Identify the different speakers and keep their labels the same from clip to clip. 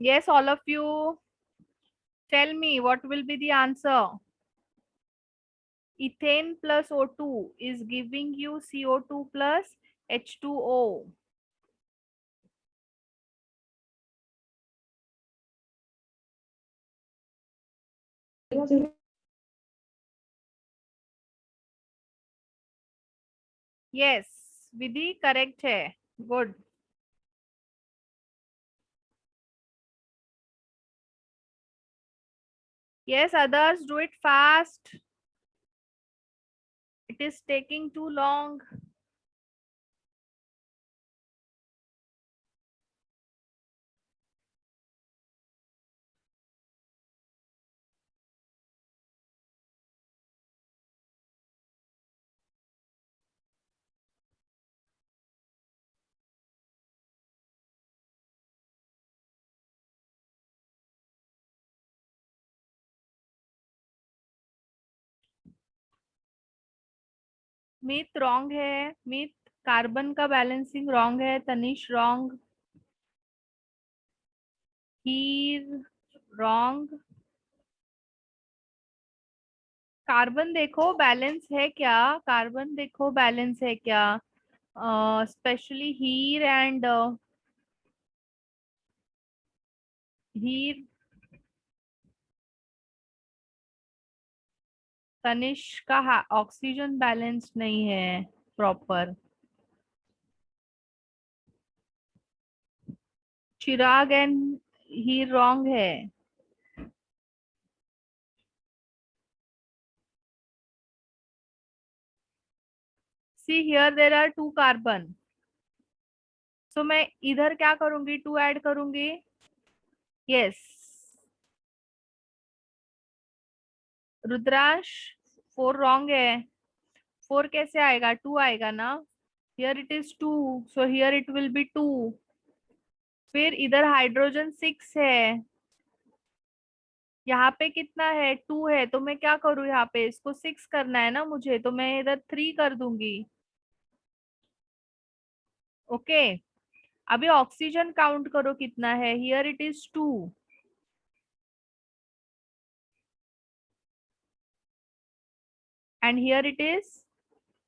Speaker 1: Yes, all of you, tell me what will be the answer. Ethane plus O2 is giving you CO2 plus H2O. Yes, Vidhi correct है. Good. Yes, others, do it fast. It is taking too long. Mit wrong है. Mit, carbon का balancing wrong है. Tanish wrong. Heer wrong. Carbon देखो balance है क्या. Carbon देखो balance है क्या. Specially Heer and Heer. तनिष का ऑक्सीजन बैलेंस नहीं है proper. Chirag and Heer wrong है. See here there are 2 carbon. So मैं इधर क्या करूंगी, 2 ऐड करूंगी. यस. रुद्रांश 4 रॉन्ग है. 4 कैसे आएगा, 2 आएगा ना. Here it is 2, so here it will be 2. फिर इधर हाइड्रोजन 6 है. यहाँ पे कितना है, 2 है. तो मैं क्या करूँ, यहाँ पे इसको 6 करना है ना मुझे, तो मैं इधर 3 कर दूंगी. ओके. अभी ऑक्सीजन काउंट करो कितना है. Here it is 2 and here it is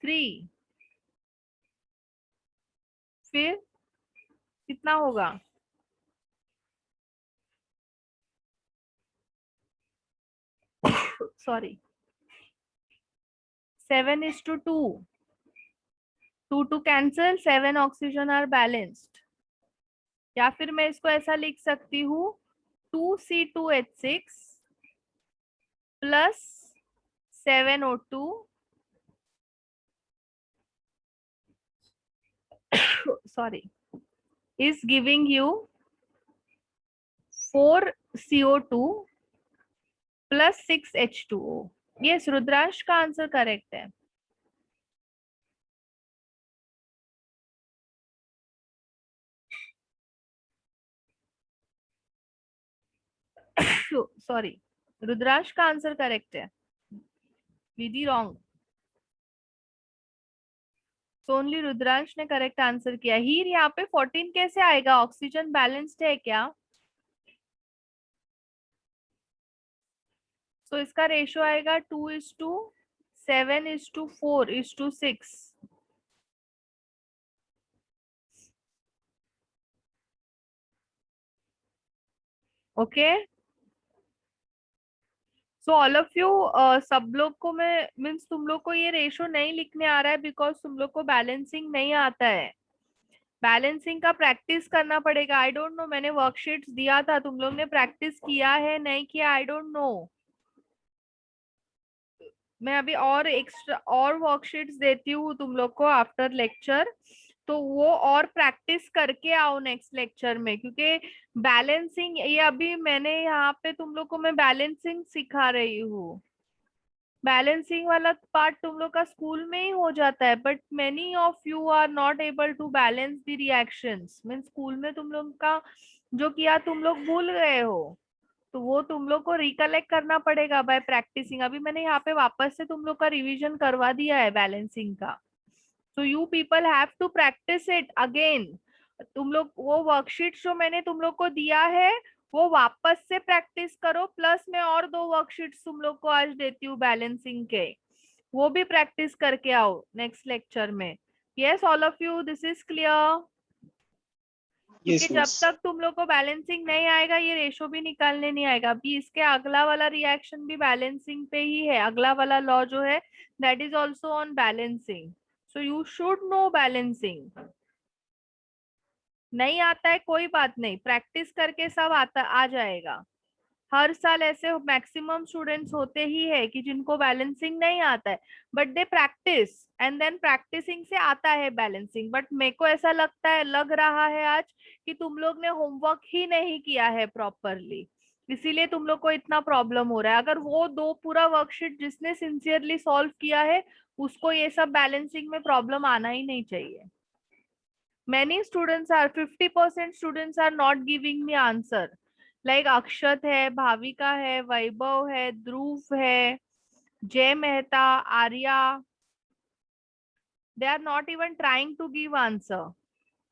Speaker 1: 3. फिर कितना होगा. Sorry. 7:2. 2 cancel. 7 oxygen are balanced. या फिर मैं इसको ऐसा लिख सकती हूँ, 2C2H6 plus 7O2 sorry is giving you 4CO2 plus 6H2O. Yes, Rudransh का आंसर करेक्ट है. सॉरी, रुद्रांश का आंसर करेक्ट है. विधि रॉन्ग. तो ओनली रुद्रांश ने करेक्ट आंसर किया. हीर यहाँ पे 14 कैसे आएगा, ऑक्सीजन बैलेंस्ड है क्या. तो इसका रेशियो आएगा 2:7:4:6. Okay. So all of you, सब लोग को मैं मीन्स तुम लोग को ये रेशो नहीं लिखने आ रहा है बिकॉज तुम लोग को बैलेंसिंग नहीं आता है. बैलेंसिंग का प्रैक्टिस करना पड़ेगा. आई डोंट नो, मैंने वर्कशीट्स दिया था, तुम लोग ने प्रैक्टिस किया है नहीं किया, आई डोंट नो. मैं अभी और एक्स्ट्रा और वर्कशीट्स देती हूँ तुम लोग को आफ्टर लेक्चर. तो वो और प्रैक्टिस करके आओ नेक्स्ट लेक्चर में, क्योंकि बैलेंसिंग ये अभी मैंने यहाँ पे तुम लोग को मैं बैलेंसिंग सिखा रही हूँ. बैलेंसिंग वाला पार्ट तुम लोग का स्कूल में ही हो जाता है, but many of you are not able to balance the reactions. Mean school में तुम लोग का जो किया तुम लोग भूल गए हो, तो वो तुम लोग को रिकलेक्ट करना पड़ेगा बाय प्रैक्टिसिंग. अभी मैंने यहाँ पे वापस से तुम लोग का रिवीजन करवा दिया है बैलेंसिंग का. So you people have to practice it again. तुम लोग वो वर्कशीट जो मैंने तुम लोग को दिया है वो वापस से प्रैक्टिस करो, प्लस मैं और 2 वर्कशीट्स तुम लोग को आज देती हूँ बैलेंसिंग के, वो भी प्रैक्टिस करके आओ नेक्स्ट लेक्चर में। Yes all of you, this is clear? क्योंकि
Speaker 2: यस
Speaker 1: जब
Speaker 2: मिस।
Speaker 1: तक तुम लोग को बैलेंसिंग नहीं आएगा ये रेशो भी निकालने नहीं आएगा। अभी इसके अगला वाला रिएक्शन भी बैलेंसिंग पे ही है, अगला वाला लॉ जो है that is also on balancing, so you should know balancing. नहीं आता है कोई बात नहीं, प्रैक्टिस करके सब आता आ जाएगा। हर साल ऐसे मैक्सिमम स्टूडेंट्स होते ही है कि जिनको बैलेंसिंग नहीं आता है, but they practice and then practicing से आता है बैलेंसिंग। बट मेरे को ऐसा लगता है, लग रहा है आज कि तुम लोग ने होमवर्क ही नहीं किया है प्रॉपरली, इसीलिए तुम लोग को इतना प्रॉब्लम हो रहा है। अगर वो 2 पूरा वर्कशीट जिसने सिंसियरली सॉल्व किया है उसको ये सब बैलेंसिंग में प्रॉब्लम आना ही नहीं चाहिए। many students are 50% students are not giving me answer, like अक्षत है, भाविका है, वैभव है, ध्रुव है, जय Mehta, Arya, they are not even trying to give answer।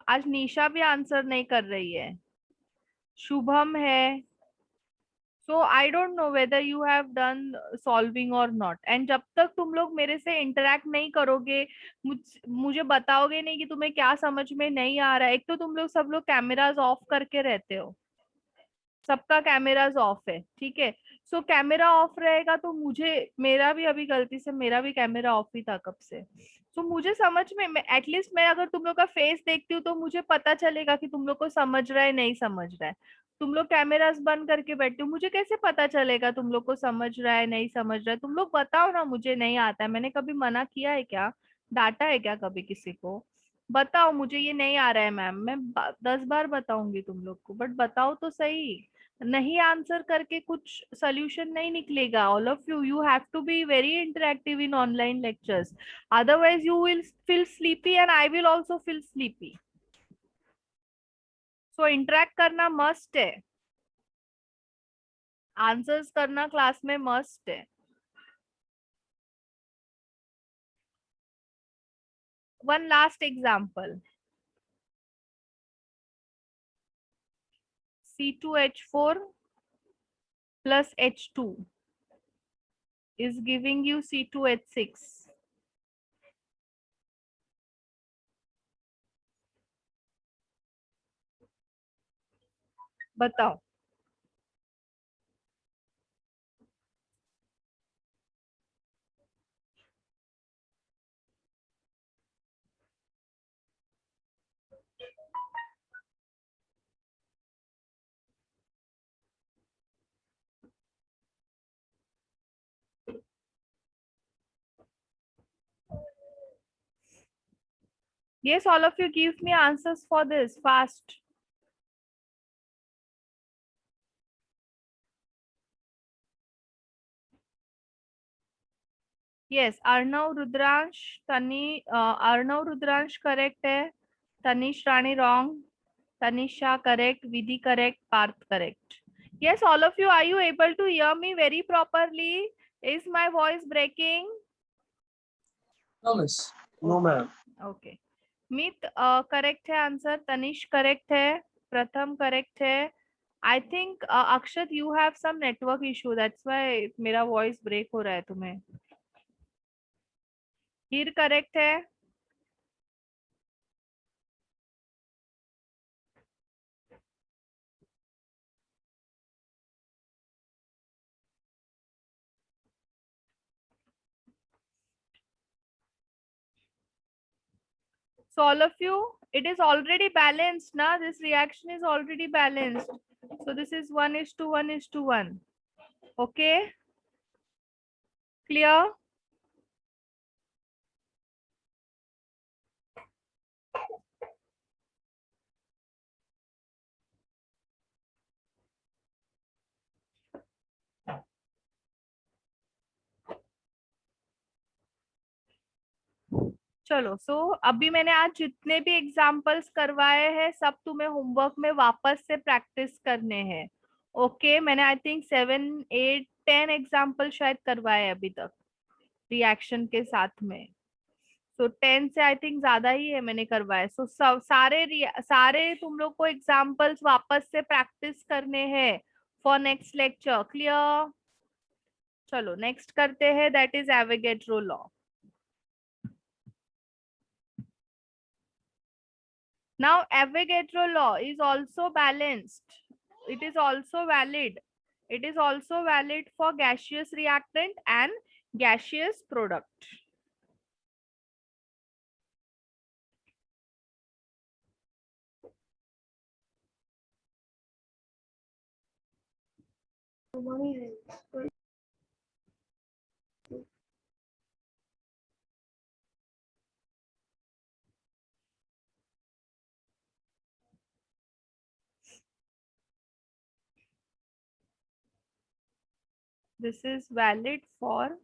Speaker 1: आज निशा भी आंसर नहीं कर रही है, शुभम है। So I don't know whether you have done solving or not, and जब तक तुम लोग मेरे से इंटरेक्ट नहीं करोगे, मुझे बताओगे नहीं कि तुम्हें क्या समझ में नहीं आ रहा है। एक तो तुम लोग सब लोग कैमराज ऑफ करके रहते हो, सबका कैमराज ऑफ है, ठीक है। सो कैमरा ऑफ रहेगा तो मुझे, मेरा भी अभी गलती से मेरा भी कैमरा ऑफ ही था कब से। सो मुझे समझ में, एटलीस्ट मैं अगर तुम लोग का फेस देखती हूँ तो मुझे पता चलेगा कि तुम लोग को समझ रहा है नहीं समझ रहा है। तुम लोग कैमरास बंद करके बैठते हो, मुझे कैसे पता चलेगा तुम लोग को समझ रहा है नहीं समझ रहा है? तुम लोग बताओ ना, मुझे नहीं आता है, मैंने कभी मना किया है क्या, डांटा है क्या कभी किसी को? बताओ मुझे ये नहीं आ रहा है मैम, मैं 10 बार बताऊंगी तुम लोग को, बट बताओ तो सही। नहीं आंसर करके कुछ सोल्यूशन नहीं निकलेगा। All of you, you have to be very interactive in online lectures, otherwise you will feel sleepy and I will also feel sleepy. So interact करना मस्ट है, आंसर्स करना क्लास में मस्ट है। One last example, C2H4 plus H2 is giving you C2H6। बताओ। Yes, all of you give me answers for this fast. Yes, Arnav Rudransh, तनी Arnav Rudransh correct है, Tanish Rani wrong, Tanisha correct, Vidhi correct, Parth correct. Yes, all of you, are you able to hear me very properly? Is my voice breaking?
Speaker 2: No miss. No ma'am.
Speaker 1: Okay. Mit correct है answer, Tanish correct है, Pratham correct है। I think Akshat you have some network issue, that's why मेरा voice break हो रहा है तुम्हें। Heer correct है। So all of you, it is already balanced na, this reaction is already balanced, so this is 1:1:1। okay, clear? चलो, सो अभी मैंने आज जितने भी एग्जाम्पल्स करवाए हैं सब तुम्हें होमवर्क में वापस से प्रैक्टिस करने हैं। ओके, मैंने आई थिंक 7 8 10 एग्जाम्पल शायद करवाए अभी तक रिएक्शन के साथ में। सो 10 से आई थिंक ज्यादा ही है मैंने करवाया। सो सारे तुम लोग को एग्जाम्पल्स वापस से प्रैक्टिस करने हैं फॉर नेक्स्ट लेक्चर। क्लियर? चलो नेक्स्ट करते हैं, that is Avogadro law. Now Avogadro law is also balanced, it is also valid, it is also valid for gaseous reactant and gaseous product. This is valid for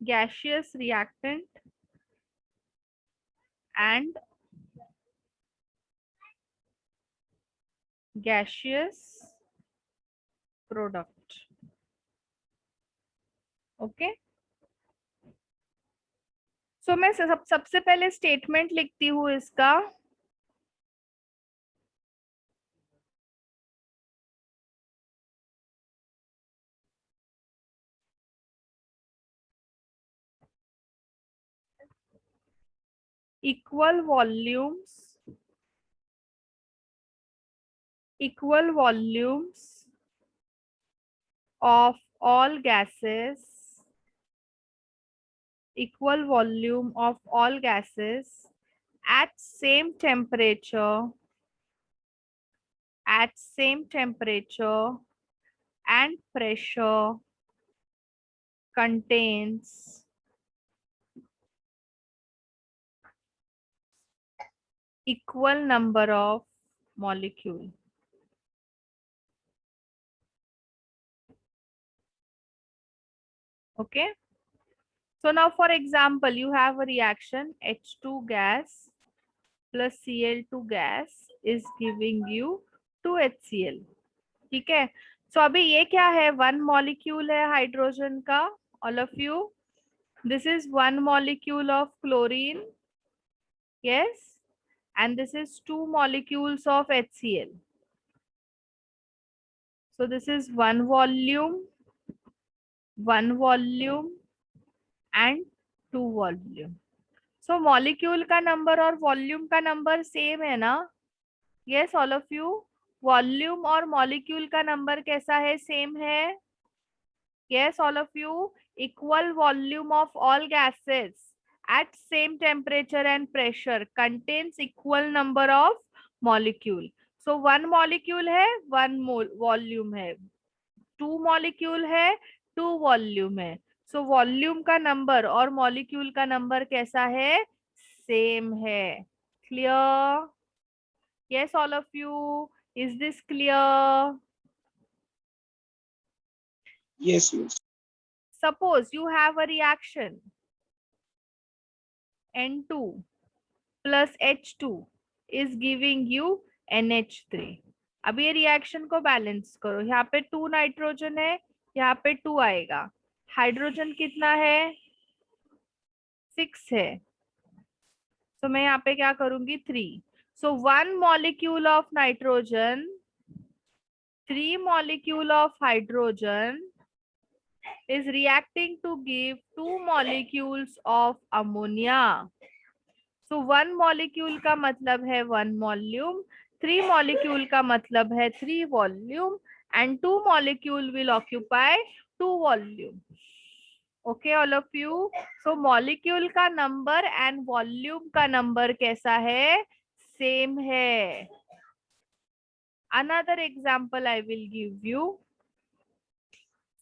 Speaker 1: gaseous reactant and gaseous product. Okay so मैं सबसे पहले statement लिखती हूँ इसका। equal volumes of all gases, equal volume of all gases at same temperature and pressure contains equal number of molecule. Okay, so now for example you have a reaction H2 gas plus Cl2 gas is giving you 2HCl. ठीक है, सो अभी ये क्या है, one molecule है hydrogen का, all of you, this is one molecule of chlorine, yes, and this is 2 molecules of HCl. So this is one volume and 2 volume. So molecule का number और वॉल्यूम का नंबर सेम है ना? Yes all of you, volume और molecule का number कैसा है, same है? Yes all of you, equal volume of all gases at same temperature and pressure contains equal number of molecule. So one molecule है, one volume है, two molecule है, two volume है. So volume का number और molecule का number कैसा है, same है. Clear? Yes all of you, is this clear?
Speaker 2: Yes, yes.
Speaker 1: Suppose you have a reaction N2 plus H2 is giving you NH3. अब ये रिएक्शन को बैलेंस करो, यहाँ पे 2 नाइट्रोजन है, यहाँ पे 2 आएगा, हाइड्रोजन कितना है, 6 है, तो मैं यहाँ पे क्या करूंगी, 3. सो 1 molecule of nitrogen, 3 molecule of hydrogen is reacting to give 2 molecules of ammonia. So 1 molecule का मतलब है 1 volume, 3 molecule का मतलब है 3 volume and 2 molecule will occupy 2 volume. Okay all of you, so molecule का number and volume का number कैसा है, same है. Another example I will give you.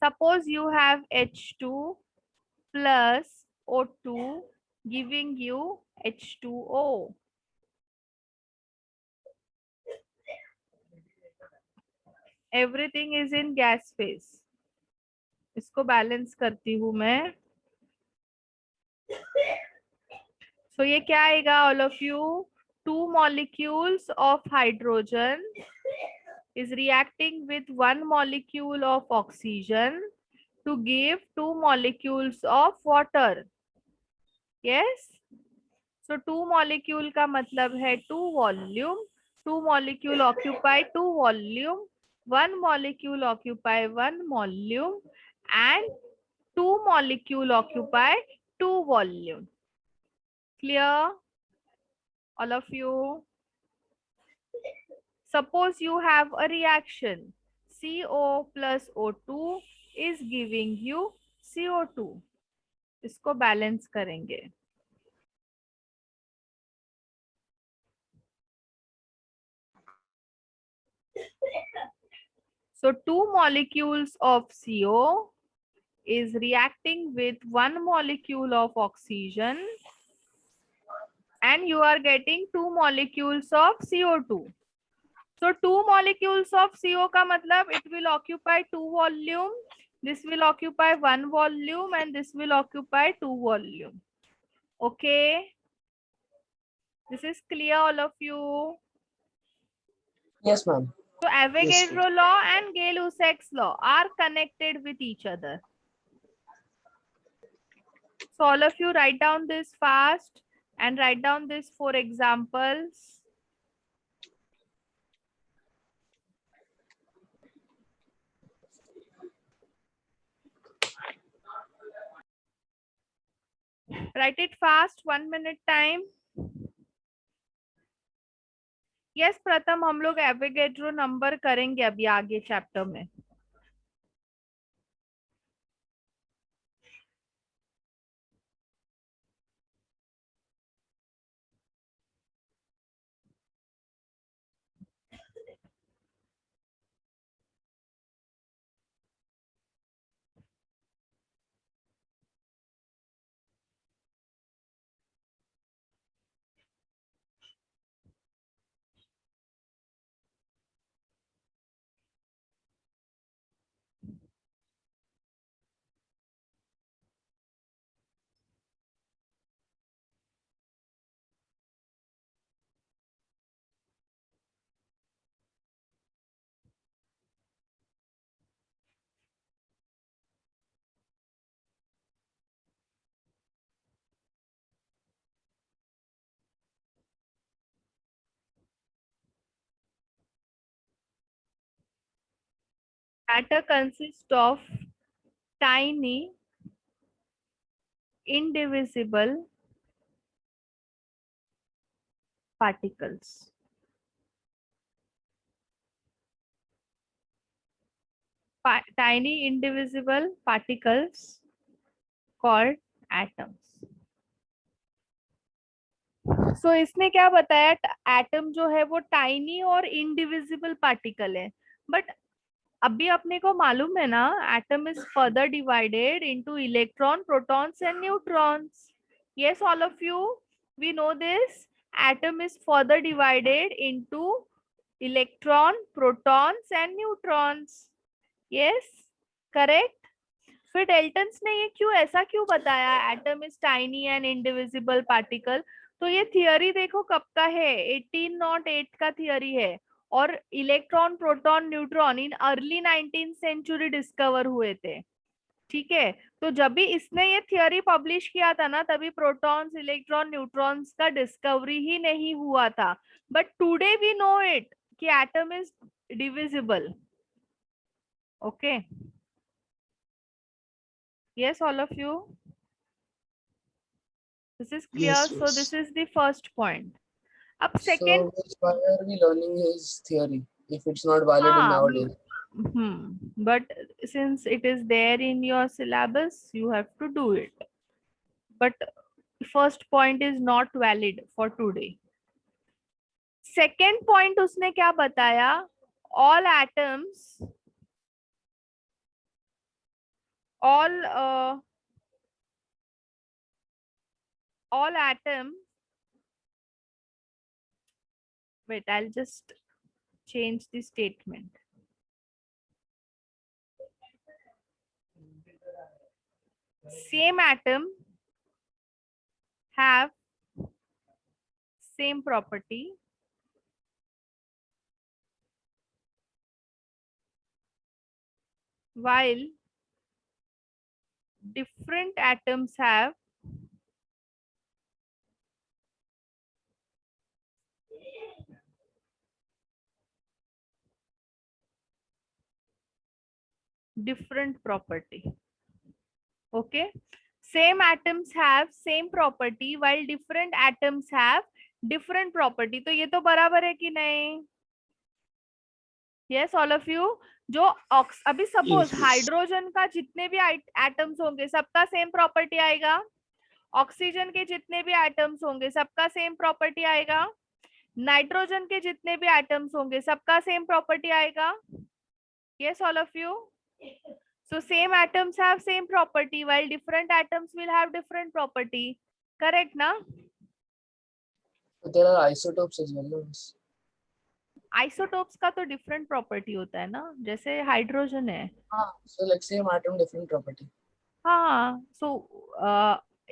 Speaker 1: Suppose you have H2 plus O2 giving you H2O. Everything is in gas phase. इसको balance करती हूँ मैं. So ये क्या आएगा all of you, two molecules of hydrogen is reacting with one molecule of oxygen to give two molecules of water. Yes. So two molecule का मतलब है two volume. Two molecule occupy two volume. One molecule occupy one volume, and two molecule occupy two volume. Clear, all of you? Suppose you have a reaction. CO plus O2 is giving you CO2. इसको balance करेंगे. So two molecules of CO is reacting with one molecule of oxygen, and you are getting two molecules of CO2. So two molecules of CO का मतलब it will occupy two volume, this will occupy one volume, and this will occupy two volume. Okay, this is clear, all of you?
Speaker 2: Yes, ma'am.
Speaker 1: So
Speaker 2: Yes,
Speaker 1: Avogadro law and Gay-Lussac's law are connected with each other. So all of you write down this fast and write down this 4 examples. Write it fast, 1 minute time. Yes, प्रथम हम लोग Avogadro number करेंगे अभी आगे chapter में. Matter consists of tiny, indivisible particles. Tiny, indivisible particles called atoms. So इसने क्या बताया? एटम जो है वो टाइनी और इंडिविजिबल पार्टिकल है. बट अभी अपने को मालूम है ना, atom is further divided into electron, protons and neutrons. Yes, all of you, we know this. Atom is further divided into electron, protons and neutrons. Yes, correct. फिर Dalton's ने ये क्यों ऐसा क्यों बताया, atom is tiny and indivisible particle? तो ये theory देखो कब का है, 1808 का थियरी है. और electron, proton, neutron in early 19th century discover हुए थे. ठीक है, तो जब भी इसने ये थियरी पब्लिश किया था ना, तभी प्रोटॉन्स, इलेक्ट्रॉन, न्यूट्रॉन्स का डिस्कवरी ही नहीं हुआ था. But today we know it कि atom is divisible. Okay, yes, all of you, this is clear.
Speaker 2: yes,
Speaker 1: So
Speaker 2: yes.
Speaker 1: this is the first point. Ab
Speaker 2: So
Speaker 1: second,
Speaker 2: why are we learning his theory if it's not valid in nowadays?
Speaker 1: but since it is there in your syllabus, you have to do it. But first point is not valid for today. Second point उसने क्या बताया? All atoms, all atoms. Wait, I'll just change the statement. Same atom have same property while different atoms have different property. Okay, same atoms have same property while different atoms have different property. तो ये तो बराबर है कि नहीं? Yes, all of you. जो अभी suppose
Speaker 3: Yes.
Speaker 1: Hydrogen का जितने भी एटम्स होंगे सबका सेम प्रॉपर्टी आएगा. ऑक्सीजन के जितने भी एटम्स होंगे सबका सेम प्रॉपर्टी आएगा. नाइट्रोजन के जितने भी एटम्स होंगे सबका सेम प्रॉपर्टी आएगा. Yes, all of you. So same atoms have same property while different atoms will have different property. Correct na?
Speaker 2: But there are isotopes as well, no?
Speaker 1: Isotopes का तो different property होता है ना, जैसे hydrogen है.
Speaker 2: So like same atom, different property.
Speaker 1: हाँ, so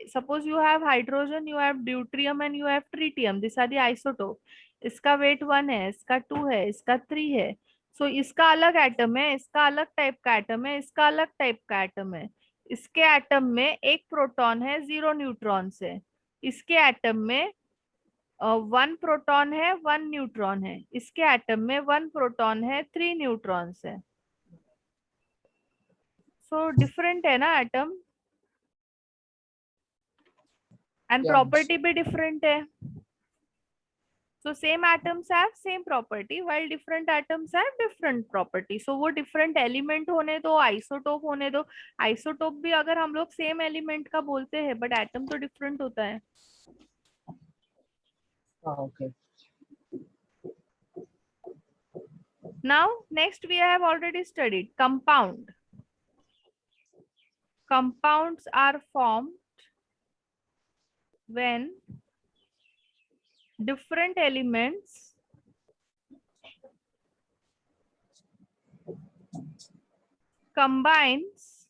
Speaker 1: suppose you have hydrogen, you have deuterium and you have tritium. These are the isotope. इसका weight 1 है, इसका 2 है, इसका 3 है. So इसका अलग एटम है, इसका अलग टाइप का एटम है, इसका अलग टाइप का एटम है. इसके एटम में एक प्रोटॉन है, 0 न्यूट्रॉन है. इसके एटम में 1 प्रोटॉन है, 1 न्यूट्रॉन है. इसके एटम में 1 प्रोटॉन है, 3 न्यूट्रॉन्स है. सो डिफरेंट है ना एटम, एंड
Speaker 2: Yeah.
Speaker 1: प्रॉपर्टी भी डिफरेंट है. So same atoms have same property while different atoms have different property. So वो different element होने दो, isotope होने दो. Isotope भी अगर हम लोग same element का बोलते हैं but atom तो different होता है.
Speaker 2: Okay.
Speaker 1: Now next we have already studied compound. Compounds are formed when different elements combines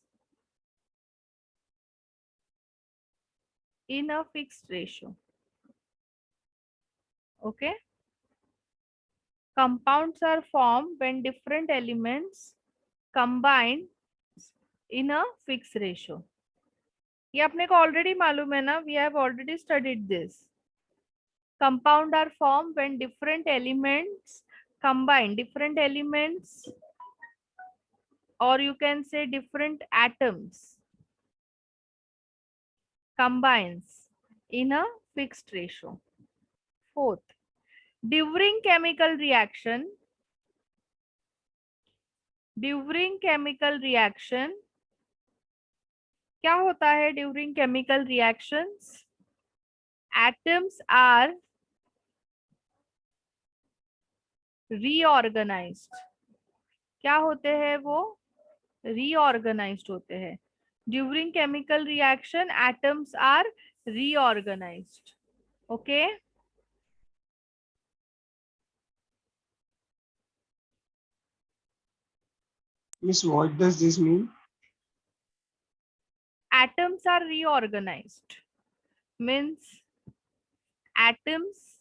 Speaker 1: in a fixed ratio. Okay. Compounds are formed when different elements combine in a fixed ratio. ये अपने को already मालूम है ना, we have already studied this. Compound are formed when different elements combine, different elements, or you can say different atoms combines in a fixed ratio. Fourth, during chemical reaction, क्या होता है during chemical reactions? Atoms are reorganized. क्या होते हैं वो? Reorganized होते हैं. During chemical reaction, atoms are reorganized. Okay.
Speaker 3: Miss, what does this mean?
Speaker 1: Atoms are reorganized. Means atoms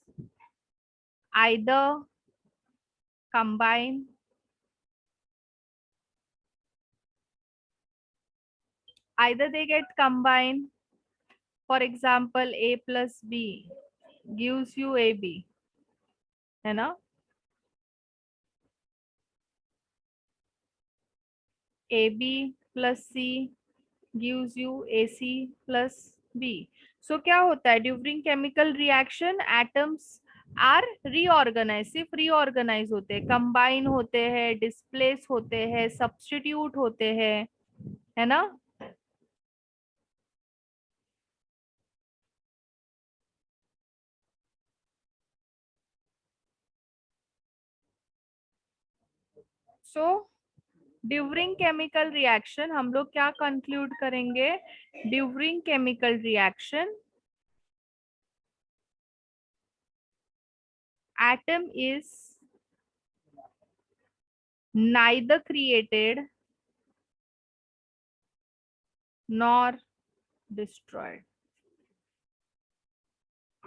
Speaker 1: either combine they get combined. For example, A plus B gives you AB, है ना? AB plus C gives you AC plus B. So क्या होता है? During chemical reaction, atoms are reorganized. सिर्फ reorganize होते हैं, combine होते हैं, displace होते हैं, substitute होते हैं, है ना? So ड्यूरिंग केमिकल रिएक्शन हम लोग क्या कंक्लूड करेंगे? During chemical reaction atom is neither created nor destroyed.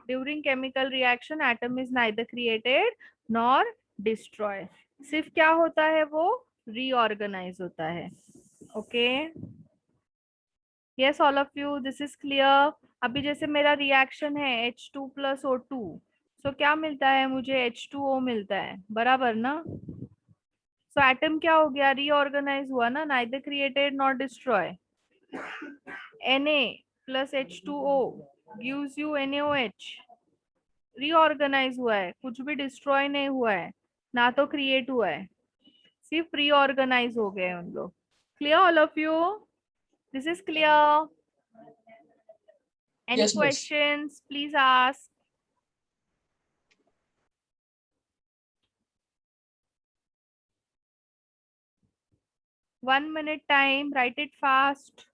Speaker 1: During chemical reaction atom is neither created nor destroy, सिर्फ क्या होता है, वो रीऑर्गेनाइज होता है। Okay, yes all of you, this is clear. अभी जैसे मेरा रिएक्शन है H2 प्लस O2, सो क्या मिलता है मुझे, H2O मिलता है, बराबर ना। सो एटम क्या हो गया, रीऑर्गेनाइज हुआ ना, neither created not destroy. Na plus H2O gives you NaOH, reorganize हुआ है, कुछ भी डिस्ट्रॉय नहीं हुआ है, ना तो क्रिएट हुआ है, सिर्फ रीऑर्गेनाइज हो गए उन लोग। Clear all of you, this is clear. Any
Speaker 2: Yes, miss.
Speaker 1: Questions please ask. 1 minute time, write it fast.